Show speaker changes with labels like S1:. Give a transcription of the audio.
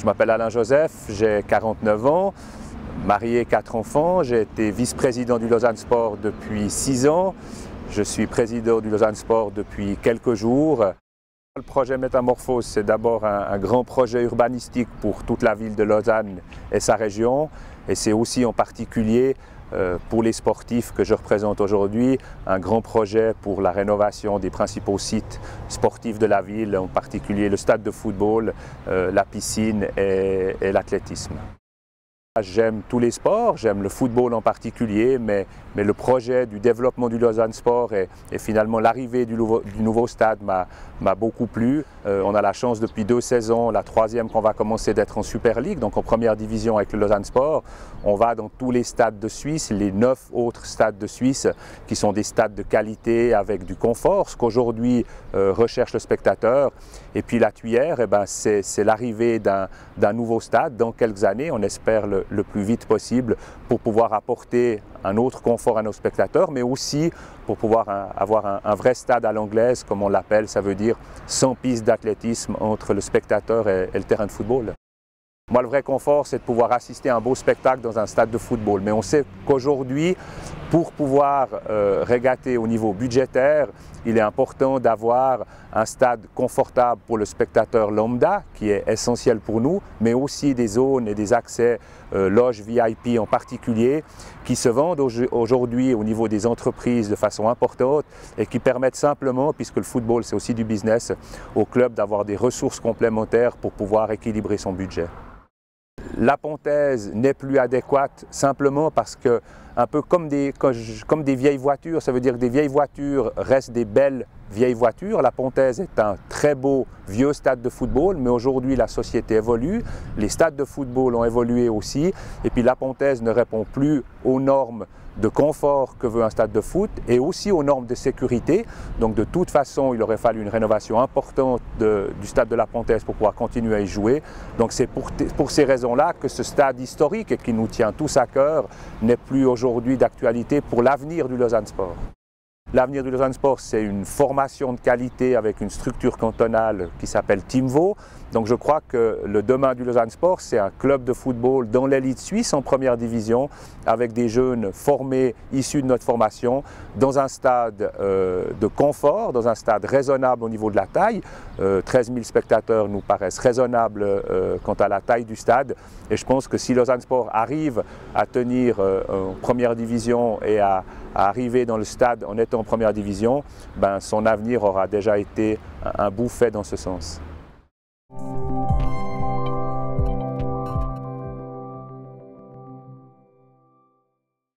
S1: Je m'appelle Alain Joseph, j'ai 49 ans, marié 4 enfants, j'ai été vice-président du Lausanne Sport depuis 6 ans, je suis président du Lausanne Sport depuis quelques jours. Le projet Métamorphose, c'est d'abord un grand projet urbanistique pour toute la ville de Lausanne et sa région, et c'est aussi en particulier pour les sportifs que je représente aujourd'hui, un grand projet pour la rénovation des principaux sites sportifs de la ville, en particulier le stade de football, la piscine et l'athlétisme. J'aime tous les sports, j'aime le football en particulier, mais le projet du développement du Lausanne Sport et finalement l'arrivée du nouveau stade m'a beaucoup plu. On a la chance depuis 2 saisons, la 3e qu'on va commencer, d'être en Super League, donc en première division avec le Lausanne Sport. On va dans tous les stades de Suisse, les 9 autres stades de Suisse qui sont des stades de qualité avec du confort, ce qu'aujourd'hui recherche le spectateur. Et puis la Tuyère, c'est l'arrivée d'un nouveau stade dans quelques années, on espère le plus vite possible, pour pouvoir apporter un autre confort à nos spectateurs, mais aussi pour pouvoir avoir un vrai stade à l'anglaise, comme on l'appelle, ça veut dire 100 pistes d'athlétisme entre le spectateur et le terrain de football. Moi, le vrai confort, c'est de pouvoir assister à un beau spectacle dans un stade de football. Mais on sait qu'aujourd'hui, pour pouvoir régater au niveau budgétaire, il est important d'avoir un stade confortable pour le spectateur lambda, qui est essentiel pour nous, mais aussi des zones et des accès loges VIP en particulier, qui se vendent aujourd'hui au niveau des entreprises de façon importante et qui permettent simplement, puisque le football c'est aussi du business, au club d'avoir des ressources complémentaires pour pouvoir équilibrer son budget. La Pontaise n'est plus adéquate simplement parce que, un peu comme des vieilles voitures, ça veut dire que des vieilles voitures restent des belles vieilles voitures. La Pontaise est un très beau vieux stade de football, mais aujourd'hui la société évolue, les stades de football ont évolué aussi, et puis la Pontaise ne répond plus aux normes de confort que veut un stade de foot et aussi aux normes de sécurité. Donc de toute façon, il aurait fallu une rénovation importante du stade de la Pontaise pour pouvoir continuer à y jouer. Donc c'est pour ces raisons-là que ce stade historique et qui nous tient tous à cœur n'est plus aujourd'hui d'actualité pour l'avenir du Lausanne Sport. L'avenir du Lausanne Sport, c'est une formation de qualité avec une structure cantonale qui s'appelle Timvo. Donc je crois que le demain du Lausanne Sport, c'est un club de football dans l'élite suisse en première division, avec des jeunes formés, issus de notre formation, dans un stade de confort, dans un stade raisonnable au niveau de la taille. 13 000 spectateurs nous paraissent raisonnables quant à la taille du stade. Et je pense que si Lausanne Sport arrive à tenir en première division et à arriver dans le stade en étant en première division, son avenir aura déjà été un bout fait dans ce sens.